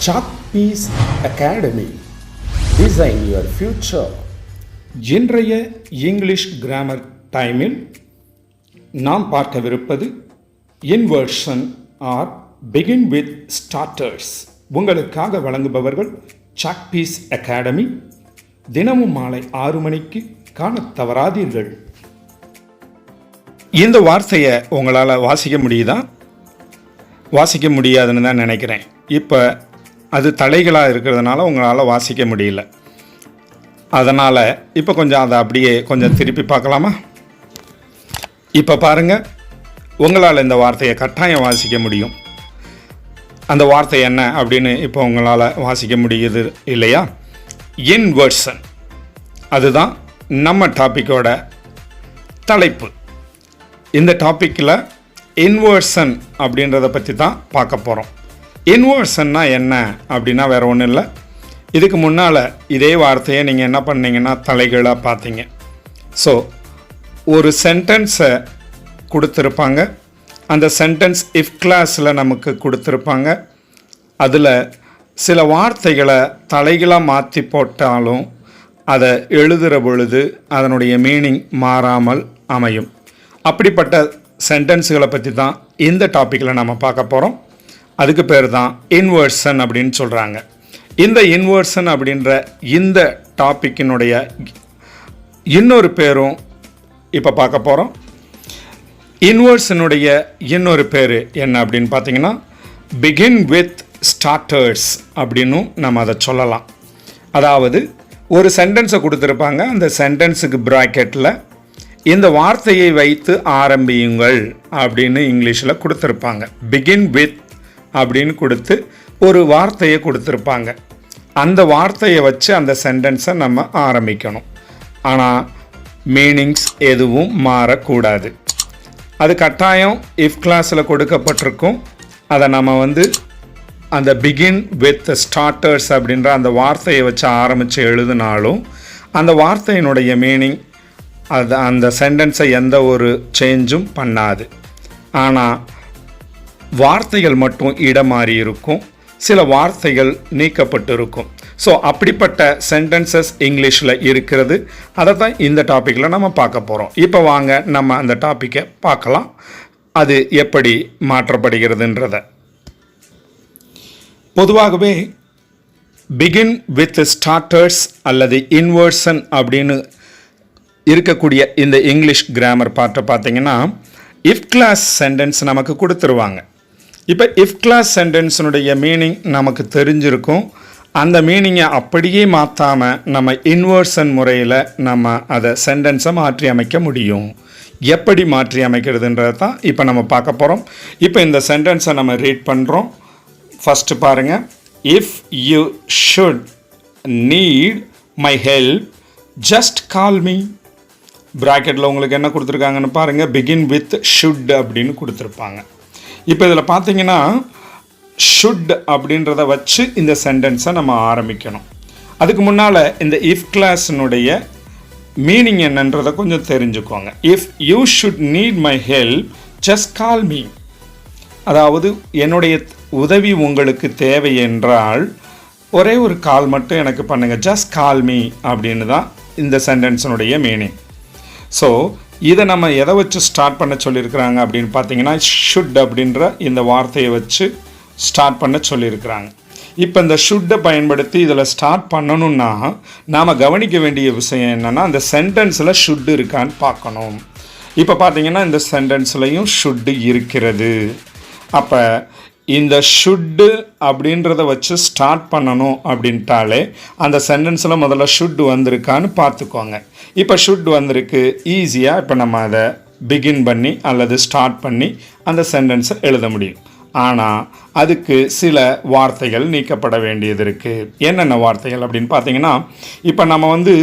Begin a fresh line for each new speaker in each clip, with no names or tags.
Chalkpiece Academy. Design your future. இன்றைய English grammar டைமில் நாம் பார்க்கவிருப்பது inversion or begin with starters. உங்களுக்காக வழங்குபவர்கள் சாக்பீஸ் அகாடமி. தினமும் மாலை 6 மணிக்கு காண தவறாதீர்கள். இந்த வார்த்தையை உங்களால் வாசிக்க முடியுதா? வாசிக்க முடியாதுன்னு தான் நினைக்கிறேன். இப்போ அது தலைகளாக இருக்கிறதுனால உங்களால் வாசிக்க முடியல. அதனால் இப்போ கொஞ்சம் அதை அப்படியே கொஞ்சம் திருப்பி பார்க்கலாமா? இப்போ பாருங்கள், உங்களால் இந்த வார்த்தையை கட்டாயம் வாசிக்க முடியும். அந்த வார்த்தை என்ன அப்படின்னு இப்போ உங்களால் வாசிக்க முடியுது இல்லையா? இன்வர்ஷன், அதுதான் நம்ம டாப்பிக்கோட தலைப்பு. இந்த டாப்பிக்கில் இன்வர்ஷன் அப்படின்றத பற்றி தான் பார்க்க போகிறோம். இன்வர்ஷன்னா என்ன அப்படின்னா வேறு ஒன்றும் இல்லை. இதுக்கு முன்னால் இதே வார்த்தையை நீங்கள் என்ன பண்ணீங்கன்னா தலைகளாக பார்த்தீங்க. ஸோ ஒரு சென்டென்ஸை கொடுத்துருப்பாங்க. அந்த சென்டென்ஸ் இஃப் கிளாஸில் நமக்கு கொடுத்துருப்பாங்க. அதில் சில வார்த்தைகளை தலைகளாக மாற்றி போட்டாலும் அதை எழுதுகிற பொழுது அதனுடைய மீனிங் மாறாமல் அமையும். அப்படிப்பட்ட சென்டென்ஸுகளை பற்றி தான் இந்த டாப்பிக்கில் நம்ம பார்க்க போகிறோம். அதுக்கு பேர் தான் இன்வர்ஷன் அப்படின்னு சொல்கிறாங்க. இந்த இன்வர்ஷன் அப்படின்ற இந்த டாப்பிக்கினுடைய இன்னொரு பேரும் இப்போ பார்க்க போகிறோம். இன்வர்ஷனுடைய இன்னொரு பேர் என்ன அப்படின்னு பார்த்தீங்கன்னா பிகின் வித் ஸ்டார்டர்ஸ் அப்படின்னும் நம்ம அதை சொல்லலாம். அதாவது ஒரு சென்டென்ஸை கொடுத்துருப்பாங்க. அந்த சென்டென்ஸுக்கு ப்ராக்கெட்டில் இந்த வார்த்தையை வைத்து ஆரம்பியுங்கள் அப்படின்னு இங்கிலீஷில் கொடுத்துருப்பாங்க. பிகின் வித் அப்படின்னு கொடுத்து ஒரு வார்த்தையை கொடுத்துருப்பாங்க. அந்த வார்த்தையை வச்சு அந்த சென்டென்ஸை நம்ம ஆரம்பிக்கணும். ஆனால் மீனிங்ஸ் எதுவும் மாறக்கூடாது. அது கட்டாயம் இஃப் கிளாஸில் கொடுக்கப்பட்டிருக்கும். அதை நம்ம அந்த பிகின் வித் ஸ்டார்டர்ஸ் அப்படின்ற அந்த வார்த்தையை வச்சு ஆரம்பித்து எழுதினாலும் அந்த வார்த்தையினுடைய மீனிங் அந்த சென்டென்ஸை எந்த ஒரு சேஞ்சும் பண்ணாது. ஆனால் வார்த்தைகள் மட்டும் இடம் மாறி இருக்கும். சில வார்த்தைகள் நீக்கப்பட்டு இருக்கும். ஸோ அப்படிப்பட்ட சென்டென்சஸ் இங்கிலீஷில் இருக்கிறது. அதை தான் இந்த டாப்பிக்கில் நம்ம பார்க்க போகிறோம். இப்போ வாங்க நம்ம அந்த டாப்பிக்கை பார்க்கலாம், அது எப்படி மாற்றப்படுகிறதுன்றத. பொதுவாகவே பிகின் வித் ஸ்டார்டர்ஸ் அல்லது இன்வர்ஷன் அப்படின்னு இருக்கக்கூடிய இந்த இங்கிலீஷ் கிராமர் பார்ட்டை பார்த்தீங்கன்னா இஃப் கிளாஸ் சென்டென்ஸ் நமக்கு கொடுத்துருவாங்க. இப்போ இஃப் கிளாஸ் சென்டென்ஸினுடைய மீனிங் நமக்கு தெரிஞ்சிருக்கும். அந்த மீனிங்கை அப்படியே மாற்றாமல் நம்ம இன்வர்ஷன் முறையில் நம்ம அதை சென்டென்ஸை மாற்றி அமைக்க முடியும். எப்படி மாற்றி அமைக்கிறதுன்றது தான் இப்போ நம்ம பார்க்க போகிறோம். இப்போ இந்த சென்டென்ஸை நம்ம ரீட் பண்ணுறோம். ஃபஸ்ட்டு பாருங்கள். If you should need my help just call me. ப்ராக்கெட்டில் உங்களுக்கு என்ன கொடுத்துருக்காங்கன்னு பாருங்கள். பிகின் வித் ஷுட் அப்படின்னு கொடுத்துருப்பாங்க. இப்போ இதில் பார்த்தீங்கன்னா ஷுட் அப்படின்றத வச்சு இந்த சென்டென்ஸை நம்ம ஆரம்பிக்கணும். அதுக்கு முன்னால் இந்த இஃப் கிளாஸினுடைய மீனிங் என்னன்றதை கொஞ்சம் தெரிஞ்சுக்கோங்க. If you should need my help just call me. அதாவது என்னுடைய உதவி உங்களுக்கு தேவை என்றால் ஒரே ஒரு கால் மட்டும் எனக்கு பண்ணுங்கள். ஜஸ்ட் கால் மீ அப்படின்னு தான் இந்த சென்டென்ஸினுடைய மீனிங். ஸோ இதை நம்ம எதை வச்சு ஸ்டார்ட் பண்ண சொல்லியிருக்கிறாங்க அப்படின்னு பார்த்தீங்கன்னா ஷுட் அப்படின்ற இந்த வார்த்தையை வச்சு ஸ்டார்ட் பண்ண சொல்லியிருக்கிறாங்க. இப்போ இந்த ஷுட்டை பயன்படுத்தி இதில் ஸ்டார்ட் பண்ணணுன்னா நாம் கவனிக்க வேண்டிய விஷயம் என்னென்னா அந்த சென்டென்ஸில் ஷுட்டு இருக்கான்னு பார்க்கணும். இப்போ பார்த்தீங்கன்னா இந்த சென்டென்ஸ்லையும் ஷுட்டு இருக்கிறது. அப்போ இந்த ஷுட்டு அப்படின்றத வச்சு ஸ்டார்ட் பண்ணணும் அப்படின்ட்டாலே அந்த சென்டென்ஸில் முதல்ல ஷுட் வந்திருக்கான்னு பார்த்துக்கோங்க. இப்போ ஷுட் வந்திருக்கு. ஈஸியாக இப்போ நம்ம அதை பிகின் பண்ணி அல்லது ஸ்டார்ட் பண்ணி அந்த சென்டென்ஸை எழுத முடியும். ஆனால் அதுக்கு சில வார்த்தைகள் நீக்கப்பட வேண்டியது இருக்குது. என்னென்ன வார்த்தைகள் அப்படின்னு பார்த்தீங்கன்னா இப்போ நம்ம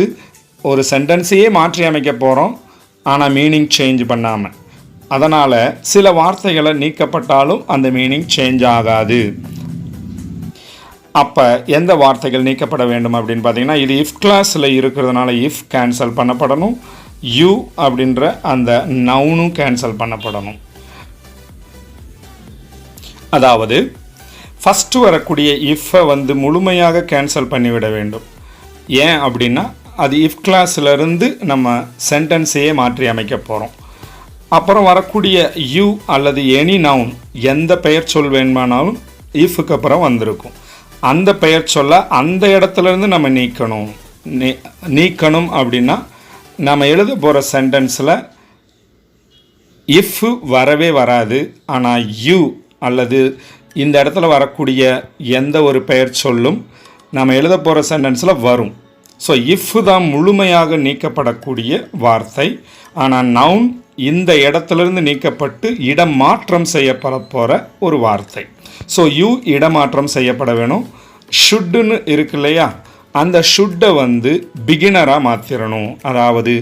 ஒரு சென்டென்ஸையே மாற்றி அமைக்க போகிறோம், ஆனால் மீனிங் சேஞ்ச் பண்ணாமல். அதனால் சில வார்த்தைகளை நீக்கப்பட்டாலும் அந்த மீனிங் சேஞ்ச் ஆகாது. அப்போ எந்த வார்த்தைகள் நீக்கப்பட வேண்டும் அப்படின்னு பார்த்தீங்கன்னா இது இஃப் கிளாஸில் இருக்கிறதுனால இஃப் கேன்சல் பண்ணப்படணும். யூ அப்படின்ற அந்த நவுனும் கேன்சல் பண்ணப்படணும். அதாவது ஃபஸ்ட்டு வரக்கூடிய இஃப்பை வந்து முழுமையாக கேன்சல் பண்ணிவிட வேண்டும். ஏன் அப்படின்னா அது இஃப் கிளாஸ்லேருந்து நம்ம சென்டென்ஸையே மாற்றி அமைக்க போகிறோம். அப்புறம் வரக்கூடிய யூ அல்லது எனி நவுன் எந்த பெயர் சொல் வேணுமானாலும் இஃப்க்கு அப்புறம் வந்திருக்கும். அந்த பெயர் சொல்ல அந்த இடத்துலேருந்து நம்ம நீக்கணும் அப்படின்னா நம்ம எழுத போகிற சென்டென்ஸில் இஃப் வரவே வராது. ஆனால் யூ அல்லது இந்த இடத்துல வரக்கூடிய எந்த ஒரு பெயர் சொல்லும் நம்ம எழுத போகிற சென்டென்ஸில் வரும். ஸோ இஃப் தான் முழுமையாக நீக்கப்படக்கூடிய வார்த்தை. ஆனால் நவுன் இந்த இடத்துலேருந்து நீக்கப்பட்டு இடமாற்றம் செய்யப்பட போகிற ஒரு வார்த்தை. ஸோ யூ இடமாற்றம் செய்யப்பட வேணும். ஷுட்டுன்னு இருக்கு இல்லையா, அந்த ஷுட்டை வந்து பிகினராக மாற்றிடணும். அதாவது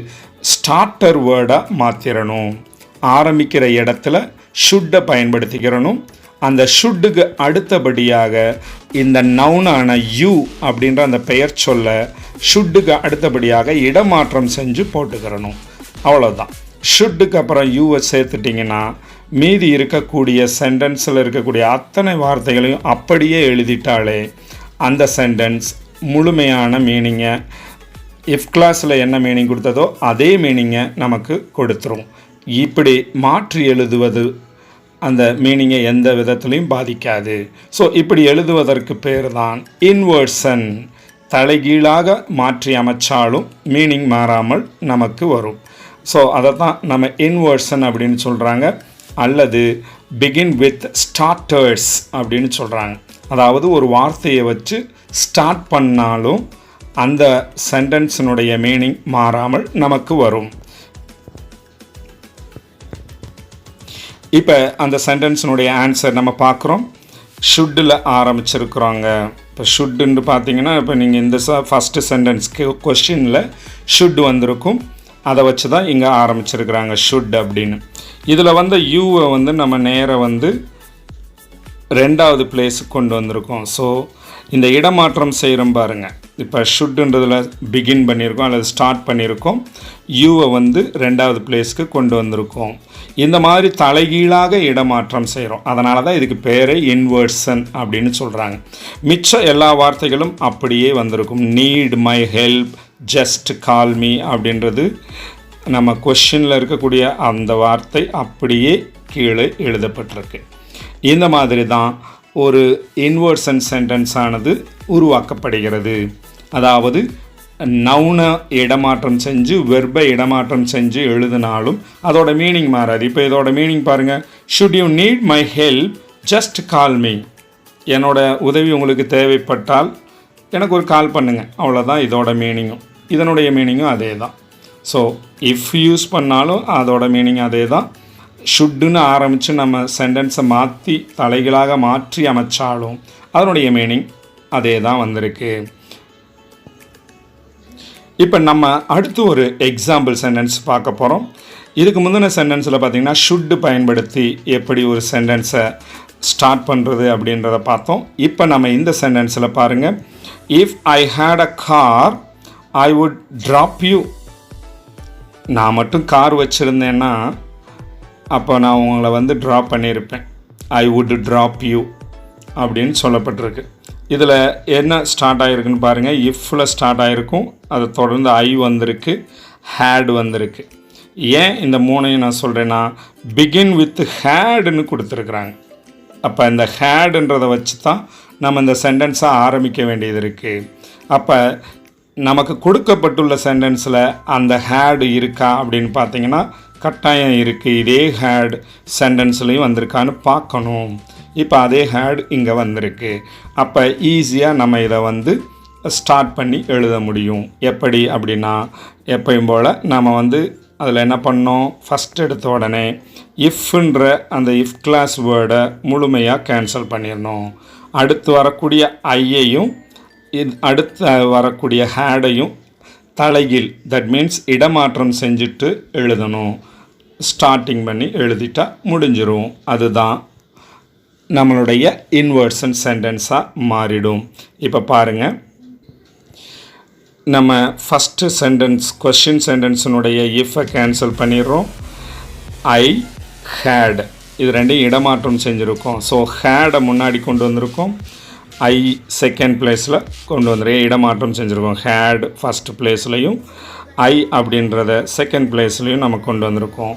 ஸ்டார்டர் வேர்டாக மாற்றிடணும். ஆரம்பிக்கிற இடத்துல ஷுட்டை பயன்படுத்திக்கிறணும். அந்த ஷுட்டுக்கு அடுத்தபடியாக இந்த நவுனான யூ அப்படின்ற அந்த பெயர் சொல்ல ஷுட்டுக்கு அடுத்தபடியாக இடமாற்றம் செஞ்சு போட்டுக்கிறணும். அவ்வளோதான். ஷுட்டுக்கு அப்புறம் யூவை சேர்த்துட்டிங்கன்னா மீதி இருக்கக்கூடிய சென்டென்ஸில் இருக்கக்கூடிய அத்தனை வார்த்தைகளையும் அப்படியே எழுதிட்டாலே அந்த சென்டென்ஸ் முழுமையான மீனிங்கை இஃப் கிளாஸில் என்ன மீனிங் கொடுத்ததோ அதே மீனிங்கை நமக்கு கொடுத்துரும். இப்படி மாற்றி எழுதுவது அந்த மீனிங்கை எந்த விதத்துலையும் பாதிக்காது. ஸோ இப்படி எழுதுவதற்கு பேர் தான் இன்வர்ஷன். தலைகீழாக மாற்றி அமைச்சாலும் மீனிங் மாறாமல் நமக்கு வரும். ஸோ அதை தான் நம்ம இன்வர்ஷன் அப்படின்னு சொல்கிறாங்க. அல்லது பிகின் வித் ஸ்டார்டர்ஸ் அப்படின்னு சொல்கிறாங்க. அதாவது ஒரு வார்த்தையை வச்சு ஸ்டார்ட் பண்ணாலும் அந்த சென்டென்ஸினுடைய மீனிங் மாறாமல் நமக்கு வரும். இப்போ அந்த சென்டென்ஸினுடைய ஆன்சர் நம்ம பார்க்குறோம். ஷுட்டில் ஆரம்பிச்சிருக்கிறோங்க. இப்போ ஷுட்டுன்னு பார்த்தீங்கன்னா இப்போ நீங்கள் இந்த ஃபஸ்ட்டு சென்டென்ஸ்க்கு கொஸ்டினில் ஷுட் வந்திருக்கும். அதை வச்சு தான் இங்கே ஆரம்பிச்சிருக்கிறாங்க ஷுட் அப்படின்னு. இதில் வந்து யூவை வந்து நம்ம நேராக வந்து ரெண்டாவது பிளேஸுக்கு கொண்டு வந்திருக்கோம். ஸோ இந்த இடமாற்றம் செய்கிறோம் பாருங்கள். இப்போ ஷுட்டுன்றதில் பிகின் பண்ணியிருக்கோம் அல்லது ஸ்டார்ட் பண்ணியிருக்கோம். யூவை வந்து ரெண்டாவது பிளேஸ்க்கு கொண்டு வந்திருக்கோம். இந்த மாதிரி தலைகீழாக இடமாற்றம் செய்கிறோம். அதனால தான் இதுக்கு பேரே இன்வர்ஷன் அப்படின்னு சொல்கிறாங்க. மிச்ச எல்லா வார்த்தைகளும் அப்படியே வந்திருக்கும். Need, my help, just call me அப்படின்றது நம்ம கொஷினில் இருக்கக்கூடிய அந்த வார்த்தை அப்படியே கீழே எழுதப்பட்டிருக்கு. இந்த மாதிரி தான் ஒரு இன்வர்ஷன் சென்டென்ஸ் ஆனது உருவாக்கப்படுகிறது. அதாவது நவுனை இடமாற்றம் செஞ்சு வெர்பை இடமாற்றம் செஞ்சு எழுதினாலும் அதோட மீனிங் மாறாது. இப்போ இதோட மீனிங் பாருங்கள். Should you need my help just call me. என்னோட உதவி உங்களுக்கு தேவைப்பட்டால் எனக்கு ஒரு கால் பண்ணுங்கள். அவ்வளோதான் இதோட மீனிங்கும். இதனுடைய மீனிங்கும் அதே தான். ஸோ இஃப் யூஸ் பண்ணாலும் அதோட மீனிங் அதே தான். ஷுட்டுன்னு ஆரம்பித்து நம்ம சென்டென்ஸை மாற்றி தலைகளாக மாற்றி அமைச்சாலும் அதனுடைய மீனிங் அதே தான் வந்திருக்கு. இப்போ நம்ம அடுத்து ஒரு எக்ஸாம்பிள் சென்டென்ஸ் பார்க்க போகிறோம். இதுக்கு முந்தின சென்டென்ஸில் பார்த்திங்கன்னா ஷுட்டு பயன்படுத்தி எப்படி ஒரு சென்டென்ஸை ஸ்டார்ட் பண்ணுறது அப்படின்றத பார்த்தோம். இப்போ நம்ம இந்த சென்டென்ஸில் பாருங்கள். If I had a car I would drop you. நான் மட்டும் கார் வச்சுருந்தேன்னா அப்போ நான் உங்களை வந்து ட்ராப் பண்ணியிருப்பேன். ஐ வுட் ட்ராப் யூ அப்படின்னு சொல்லப்பட்டிருக்கு. இதில் என்ன ஸ்டார்ட் ஆகிருக்குன்னு பாருங்கள். இஃப்பில் ஸ்டார்ட் ஆகிருக்கும். அதை தொடர்ந்து ஐ வந்திருக்கு, ஹேட் வந்திருக்கு. ஏன் இந்த மூணையும் நான் சொல்கிறேன்னா பிகின் வித் ஹேடுன்னு கொடுத்துருக்குறாங்க. அப்போ இந்த ஹேடுன்றதை வச்சு தான் நம்ம இந்த சென்டென்ஸை ஆரம்பிக்க வேண்டியது இருக்குது. அப்போ நமக்கு கொடுக்கப்பட்டுள்ள சென்டென்ஸில் அந்த ஹேடு இருக்கா அப்படின்னு பார்த்தீங்கன்னா கட்டாயம் இருக்குது. இதே ஹேட் சென்டென்ஸ்லேயும் வந்திருக்கான்னு பார்க்கணும். இப்போ அதே ஹேட் இங்கே வந்திருக்கு. அப்போ ஈஸியாக நம்ம இதை வந்து ஸ்டார்ட் பண்ணி எழுத முடியும். எப்படி அப்படின்னா எப்பயும் போல் நம்ம வந்து அதில் என்ன பண்ணோம், ஃபஸ்ட் எடுத்த உடனே இஃப்ன்ற அந்த இஃப் கிளாஸ் வேர்டை முழுமையாக கேன்சல் பண்ணிடணும். அடுத்து வரக்கூடிய ஐயையும் அடுத்து வரக்கூடிய ஹேடையும் தலைகீழ், தட் மீன்ஸ் இடமாற்றம் செஞ்சுட்டு எழுதணும். ஸ்டார்டிங் பண்ணி எழுதிட்டா முடிஞ்சிரும். அதுதான் நம்மளுடைய இன்வர்ஷன் சென்டென்ஸாக மாறிடும். இப்போ பாருங்கள், நம்ம ஃபஸ்ட்டு சென்டென்ஸ் கொஸ்டின் சென்டென்ஸினுடைய இஃப்பை கேன்சல் பண்ணிடுறோம். ஐ ஹேட் இது ரெண்டையும் இடமாற்றம் செஞ்சுருக்கோம். ஸோ ஹேடை முன்னாடி கொண்டு வந்திருக்கோம், ஐ செகண்ட் பிளேஸில் கொண்டு வந்துருக்கோம், இடமாற்றம் செஞ்சுருக்கோம். ஹேட் ஃபஸ்ட் பிளேஸ்லையும் ஐ அப்படின்றத செகண்ட் பிளேஸ்லையும் நம்ம கொண்டு வந்திருக்கோம்.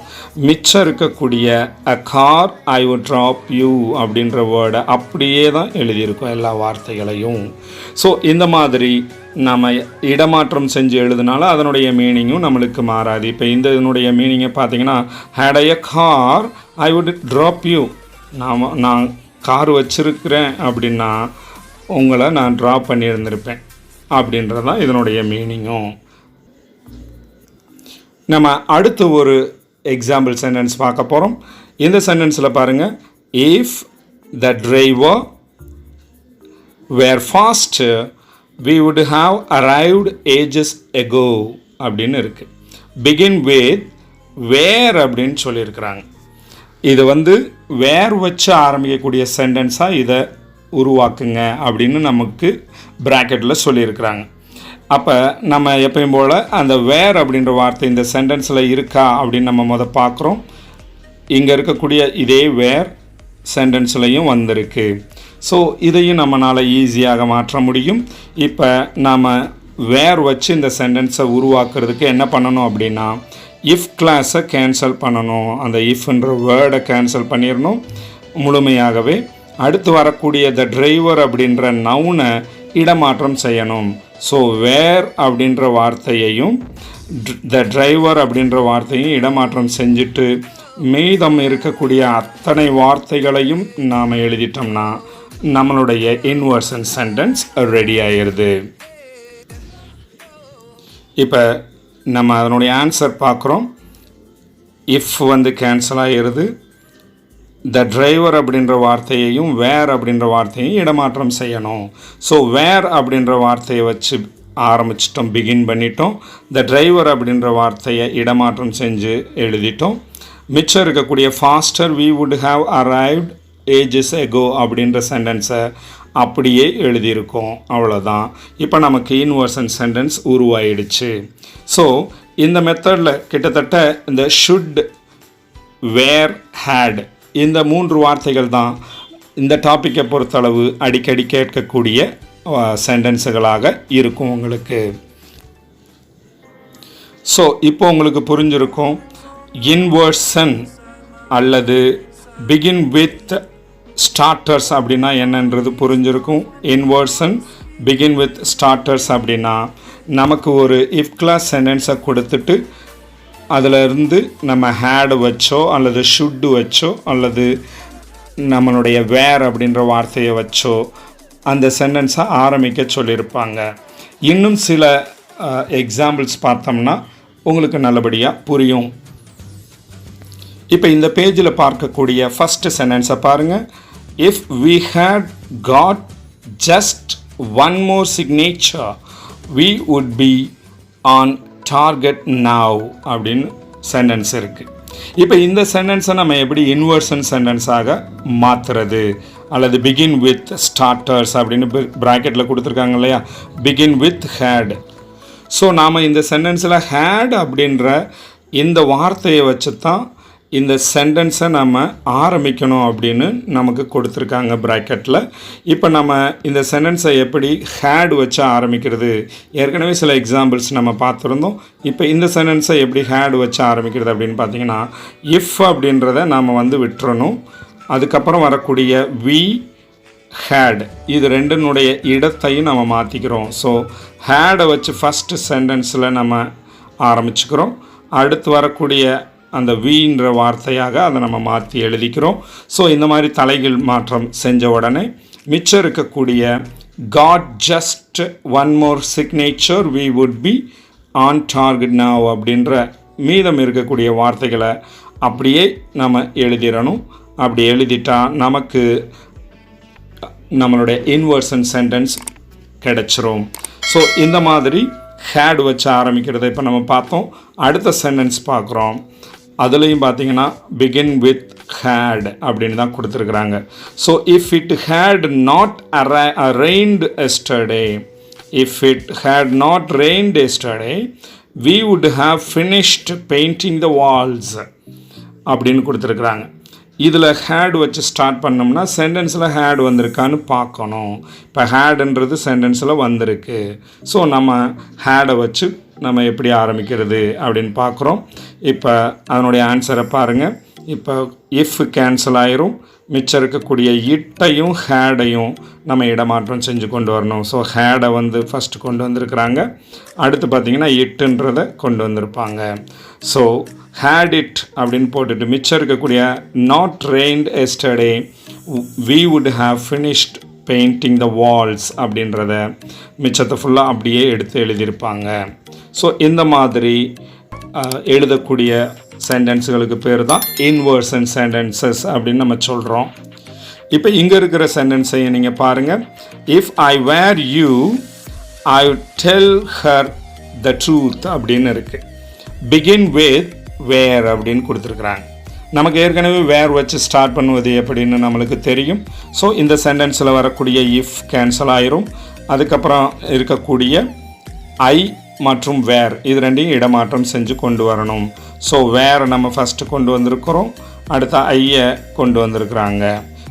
மிச்சம் இருக்கக்கூடிய அ car I would drop you அப்படின்ற வேர்டை அப்படியே தான் எழுதியிருக்கோம் எல்லா வார்த்தைகளையும். ஸோ இந்த மாதிரி நம்ம இடமாற்றம் செஞ்சு எழுதுனால அதனுடைய மீனிங்கும் நம்மளுக்கு மாறாது. இப்போ இந்த இதனுடைய மீனிங்கை பார்த்தீங்கன்னா, had I a car I would drop you, நான் கார் வச்சுருக்கிறேன் அப்படின்னா உங்களை நான் ட்ராப் பண்ணியிருந்திருப்பேன் அப்படின்றது தான் இதனுடைய மீனிங்கும். நம்ம அடுத்து ஒரு எக்ஸாம்பிள் சென்டென்ஸ் பார்க்க போகிறோம். இந்த சென்டென்ஸில் பாருங்கள், if the driver were fast we would have arrived ages ago அப்படின்னு இருக்குது. begin with where அப்படின்னு சொல்லியிருக்கிறாங்க. இது வேர் வச்சு ஆரம்பிக்கக்கூடிய சென்டென்ஸாக இதை உருவாக்குங்க அப்படின்னு நமக்கு ப்ராக்கெட்டில் சொல்லியிருக்கிறாங்க. அப்போ நம்ம எப்பயும் போல் அந்த வேர் அப்படின்ற வார்த்தை இந்த சென்டென்ஸில் இருக்கா அப்படின்னு நம்ம பார்க்குறோம். இங்கே இருக்கக்கூடிய இதே வேர் சென்டென்ஸ்லையும் வந்திருக்கு. ஸோ இதையும் நம்மளால் ஈஸியாக மாற்ற முடியும். இப்போ நாம் வேர் வச்சு இந்த சென்டென்ஸை உருவாக்குறதுக்கு என்ன பண்ணணும் அப்படின்னா, இஃப் கிளாஸை கேன்சல் பண்ணணும். அந்த இஃப்ன்ற வேர்டை கேன்சல் பண்ணிடணும் முழுமையாகவே. அடுத்து வரக்கூடிய த டிரைவர் அப்படின்ற நவுனை இடமாற்றம் செய்யணும். ஸோ வேர் அப்படின்ற வார்த்தையையும் த டிரைவர் அப்படின்ற வார்த்தையும் இடமாற்றம் செஞ்சுட்டு மீதம் இருக்கக்கூடிய அத்தனை வார்த்தைகளையும் நாம் எழுதிட்டோம்னா நம்மளுடைய இன்வர்ஷன் சென்டென்ஸ் ரெடி ஆகிடுது. இப்போ நம்ம அதனுடைய ஆன்சர் பார்க்குறோம். இஃப் கேன்சல் ஆகிடுது. த டிரைவர் அப்படின்ற வார்த்தையையும் வேர் அப்படின்ற வார்த்தையும் இடமாற்றம் செய்யணும். ஸோ வேர் அப்படின்ற வார்த்தையை வச்சு ஆரம்பிச்சிட்டோம், பிகின் பண்ணிட்டோம். த டிரைவர் அப்படின்ற வார்த்தையை இடமாற்றம் செஞ்சு எழுதிட்டோம். மிச்சம் இருக்கக்கூடிய faster we would have arrived ages ago அப்படின்ற சென்டென்ஸை அப்படியே எழுதியிருக்கோம். அவ்வளோதான். இப்போ நமக்கு இன்வர்ஷன் சென்டென்ஸ் உருவாயிடுச்சு. ஸோ இந்த மெத்தடில் கிட்டத்தட்ட இந்த ஷுட், வேர், ஹேட் இந்த 3 வார்த்தைகள் தான் இந்த டாப்பிக்கை பொறுத்தளவு அடிக்கடி கேட்கக்கூடிய சென்டென்ஸுகளாக இருக்கும் உங்களுக்கு. ஸோ இப்போ உங்களுக்கு புரிஞ்சிருக்கும் இன்வர்ஷன் அல்லது பிகின் வித் ஸ்டார்டர்ஸ் அப்படின்னா என்னன்றது புரிஞ்சிருக்கும். இன்வர்ஷன், பிகின் வித் ஸ்டார்டர்ஸ் அப்படின்னா நமக்கு ஒரு இஃப் கிளாஸ் சென்டென்ஸை கொடுத்துட்டு அதிலிருந்து நம்ம ஹேடு வச்சோ அல்லது ஷுட்டு வச்சோ அல்லது நம்மளுடைய வேர் அப்படின்ற வார்த்தையை வச்சோ அந்த சென்டென்ஸை ஆரம்பிக்க சொல்லியிருப்பாங்க. இன்னும் சில எக்ஸாம்பிள்ஸ் பார்த்தோம்னா உங்களுக்கு நல்லபடியாக புரியும். இப்போ இந்த பேஜில் பார்க்கக்கூடிய ஃபஸ்ட்டு சென்டென்ஸை பாருங்கள். If we had got just one more signature we would be on target now அப்படின்னு சென்டென்ஸ் இருக்குது. இப்போ இந்த சென்டென்ஸை நம்ம எப்படி இன்வர்ஷன் சென்டென்ஸாக மாற்றுறது, அல்லது பிகின் வித் ஸ்டார்டர்ஸ் அப்படின்னு ப்ராக்கெட்டில் கொடுத்துருக்காங்க இல்லையா, பிகின் வித் ஹேட். ஸோ நாம் இந்த சென்டென்ஸில் ஹேட் அப்படின்ற இந்த வார்த்தையை வச்சு தான் இந்த சென்டென்ஸை நம்ம ஆரம்பிக்கணும் அப்படின்னு நமக்கு கொடுத்துருக்காங்க ப்ராக்கெட்டில். இப்போ நம்ம இந்த சென்டென்ஸை எப்படி ஹேட் வச்சு ஆரம்பிக்கிறது, ஏற்கனவே சில எக்ஸாம்பிள்ஸ் நம்ம பார்த்துருந்தோம். இப்போ இந்த சென்டென்ஸை எப்படி ஹேட் வச்சு ஆரம்பிக்கிறது அப்படின்னு பார்த்தீங்கன்னா, இஃப் அப்படின்றத நாம் விட்டுறணும். அதுக்கப்புறம் வரக்கூடிய வி, ஹேட் இது ரெண்டினுடைய இடத்தையும் நம்ம மாற்றிக்கிறோம். ஸோ ஹேடை வச்சு ஃபஸ்ட்டு சென்டென்ஸில் நம்ம ஆரம்பிச்சுக்கிறோம். அடுத்து வரக்கூடிய அந்த வீன்ற வார்த்தையாக அதை நம்ம மாற்றி எழுதிக்கிறோம். ஸோ இந்த மாதிரி தலைகீழ் மாற்றம் செஞ்ச உடனே மிச்சம் இருக்கக்கூடிய got just one more signature we would be on target now அப்படின்ற மீதம் இருக்கக்கூடிய வார்த்தைகளை அப்படியே நம்ம எழுதிடணும். அப்படி எழுதிட்டா நமக்கு நம்மளுடைய இன்வர்ஷன் சென்டென்ஸ் கிடச்சிரும். ஸோ இந்த மாதிரி ஹேட் வச்சு ஆரம்பிக்கிறத இப்போ நம்ம பார்த்தோம். அடுத்த சென்டென்ஸ் பார்க்குறோம். அதுலேயும் பார்த்தீங்கன்னா பிகின் வித் ஹேட் அப்படின்னு தான் கொடுத்துருக்குறாங்க. So if it had not rained yesterday, if it had not rained yesterday we would have finished painting the walls அப்படின்னு கொடுத்துருக்குறாங்க. இதில் ஹேட் வச்சு ஸ்டார்ட் பண்ணோம்னா சென்டென்ஸில் ஹேட் வந்திருக்கான்னு பார்க்கணும். இப்போ ஹேடுன்றது சென்டென்ஸில் வந்திருக்கு. ஸோ நம்ம ஹேடை வச்சு நம்ம எப்படி ஆரம்பிக்கிறது அப்படின்னு பார்க்குறோம். இப்போ அதனுடைய ஆன்சரை பாருங்கள். இப்போ இஃப் கேன்சல் ஆயிரும். மிச்சம் இருக்கக்கூடிய இட்டையும் ஹேடையும் நம்ம இடமாற்றம் செஞ்சு கொண்டு வரணும். ஸோ ஹேடை வந்து ஃபஸ்ட்டு கொண்டு வந்திருக்கிறாங்க. அடுத்து பார்த்திங்கன்னா இட்டுன்றதை கொண்டு வந்திருப்பாங்க. ஸோ ஹேட் இட் அப்படின்னு போட்டுட்டு மிச்சம் இருக்கக்கூடிய not rained yesterday we would have finished painting the walls அப்படின்றத மிச்சத்தை ஃபுல்லாக அப்படியே எடுத்து எழுதியிருப்பாங்க. ஸோ இந்த மாதிரி எழுதக்கூடிய சென்டென்ஸுகளுக்கு பேர் தான் இன்வர்ஷன் சென்டென்சஸ் அப்படின்னு நம்ம சொல்கிறோம். இப்போ இங்கே இருக்கிற சென்டென்ஸையை நீங்கள் பாருங்கள். If I were you I tell her the truth அப்படின்னு இருக்குது. பிகின் வித் வேர் அப்படின்னு கொடுத்துருக்குறாங்க. நமக்கு ஏற்கனவே வேர் வச்சு ஸ்டார்ட் பண்ணுவது எப்படின்னு நம்மளுக்கு தெரியும். ஸோ இந்த சென்டென்ஸில் வரக்கூடிய இஃப் கேன்சல் ஆயிரும். அதுக்கப்புறம் இருக்கக்கூடிய ஐ மற்றும் வேர் இது ரெண்டையும் இடமாற்றம் செஞ்சு கொண்டு வரணும். ஸோ வேரை நம்ம ஃபஸ்ட்டு கொண்டு வந்திருக்கிறோம். அடுத்த ஐயை கொண்டு வந்திருக்கிறாங்க.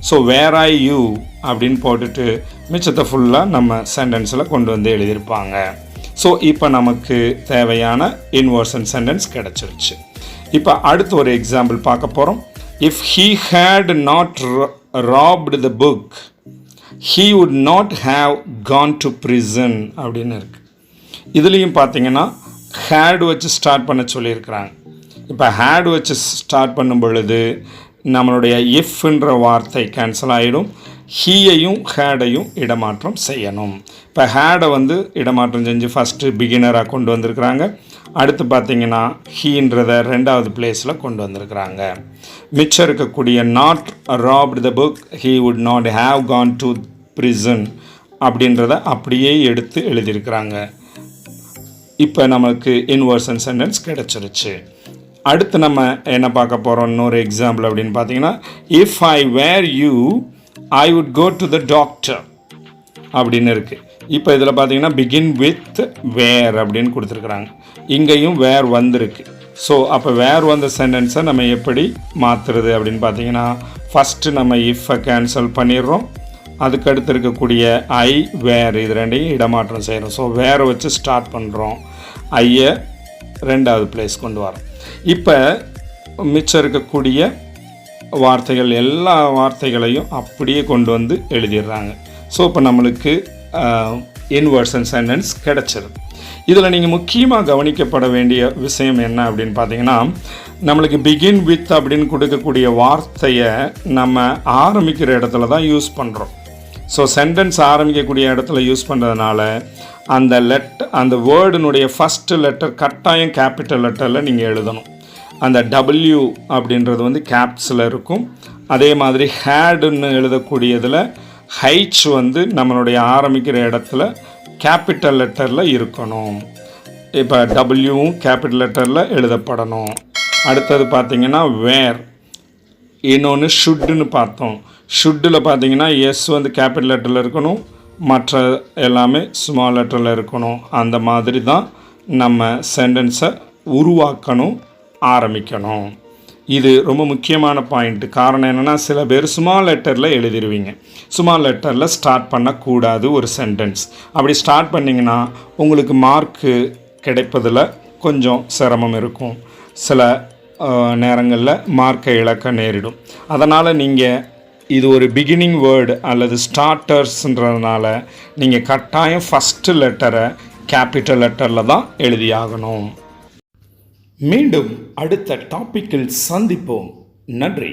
ஸோ வேர் ஐ யூ அப்படின்னு போட்டுட்டு மிச்சத்தை ஃபுல்லாக நம்ம சென்டென்ஸில் கொண்டு வந்து எழுதியிருப்பாங்க. ஸோ இப்போ நமக்கு தேவையான இன்வர்ஷன் சென்டென்ஸ் கிடச்சிருச்சு. இப்போ அடுத்து ஒரு எக்ஸாம்பிள் பார்க்க போகிறோம். If he had not robbed the book he would not have gone to prison அப்படின்னு இருக்குது. இதுலேயும் பார்த்தீங்கன்னா ஹேட் வச்சு ஸ்டார்ட் பண்ண சொல்லியிருக்கிறாங்க. இப்போ ஹேட் வச்சு ஸ்டார்ட் பண்ணும் பொழுது நம்மளுடைய இஃப்ன்ற வார்த்தை கேன்சல் ஆகிடும். ஹீயையும் ஹேடையும் இடமாற்றம் செய்யணும். இப்போ ஹேடை வந்து இடமாற்றம் செஞ்சு ஃபஸ்ட்டு பிகினராக கொண்டு வந்திருக்கிறாங்க. அடுத்து பார்த்திங்கன்னா ஹீன்றதை ரெண்டாவது பிளேஸில் கொண்டு வந்திருக்கிறாங்க. மிச்சம் இருக்கக்கூடிய not robbed the book he would not have gone to prison அப்படின்றத அப்படியே எடுத்து எழுதியிருக்கிறாங்க. இப்போ நமக்கு இன்வர்ஷன் சென்டென்ஸ் கிடச்சிருச்சு. அடுத்து நம்ம என்ன பார்க்க போகிறோம் இன்னொரு எக்ஸாம்பிள் அப்படின்னு பார்த்தீங்கன்னா if I were you I would go to the doctor அப்படின்னு இருக்குது. இப்போ இதில் பார்த்தீங்கன்னா பிகின் வித் வேர் அப்படின்னு கொடுத்துருக்குறாங்க. இங்கேயும் வேர் வந்திருக்கு. ஸோ அப்போ வேர் வந்த சென்டென்ஸை நம்ம எப்படி மாற்றுறது அப்படின்னு பார்த்தீங்கன்னா ஃபஸ்ட்டு நம்ம இஃப்பை கேன்சல் பண்ணிடுறோம். அதுக்கடுத்து இருக்கக்கூடிய ஐ வேர் இது ரெண்டையும் இடமாற்றம் செய்கிறோம். ஸோ வேரை வச்சு ஸ்டார்ட் பண்ணுறோம். ஐயை ரெண்டாவது பிளேஸ் கொண்டு வரோம். இப்போ மிச்சம் இருக்கக்கூடிய வார்த்தைகள் எல்லா வார்த்தைகளையும் அப்படியே கொண்டு வந்து எழுதிடுறாங்க. ஸோ இப்போ நம்மளுக்கு இன்வர்ஷன் சென்டென்ஸ் கிடச்சிருது. இதில் நீங்கள் முக்கியமாக கவனிக்கப்பட வேண்டிய விஷயம் என்ன அப்படின்னு பார்த்தீங்கன்னா நம்மளுக்கு பிகின் வித் அப்படின்னு கொடுக்கக்கூடிய வார்த்தையை நம்ம ஆரம்பிக்கிற இடத்துல தான் யூஸ் பண்ணுறோம். ஸோ சென்டென்ஸ் ஆரம்பிக்கக்கூடிய இடத்துல யூஸ் பண்ணுறதுனால அந்த வேர்டினுடைய ஃபஸ்ட்டு லெட்டர் கட்டாயம் கேபிட்டல் லெட்டரில் நீங்கள் எழுதணும். அந்த டபிள்யூ அப்படின்றது வந்து கேப்ஸில் இருக்கும். அதே மாதிரி ஹேடுன்னு எழுதக்கூடியதில் ஹைச் வந்து நம்மளுடைய ஆரம்பிக்கிற இடத்துல கேபிட்டல் லெட்டரில் இருக்கணும். இப்போ டபிள்யூவும் கேபிட்டல் லெட்டரில் எழுதப்படணும். அடுத்தது பார்த்திங்கன்னா வேர், இன்னொன்று ஷுட்டுன்னு பார்த்தோம். ஷுட்டில் பார்த்திங்கன்னா எஸ் வந்து கேபிட்டல் லெட்டரில் இருக்கணும், மற்ற எல்லாமே ஸ்மால் லெட்டரில் இருக்கணும். அந்த மாதிரி தான் நம்ம சென்டென்ஸை உருவாக்கணும், ஆரம்பிக்கணும். இது ரொம்ப முக்கியமான பாயிண்ட்டு. காரணம் என்னென்னா சில பேர் ஸ்மால் லெட்டரில் எழுதிடுவீங்க. ஸ்மால் லெட்டரில் ஸ்டார்ட் பண்ணக்கூடாது ஒரு சென்டென்ஸ். அப்படி ஸ்டார்ட் பண்ணிங்கன்னா உங்களுக்கு மார்க்கு கிடைப்பதில் கொஞ்சம் சிரமம் இருக்கும். சில நேரங்களில் மார்க்கை இழக்க நேரிடும். அதனால் நீங்கள் இது ஒரு பிகினிங் வேர்டு அல்லது ஸ்டார்டர்ஸ்ன்றதுனால நீங்கள் கட்டாயம் ஃபஸ்ட்டு லெட்டரை கேபிட்டல் லெட்டரில் தான் எழுதியாகணும். மீண்டும் அடுத்த டாப்பிக்கில் சந்திப்போம். நன்றி.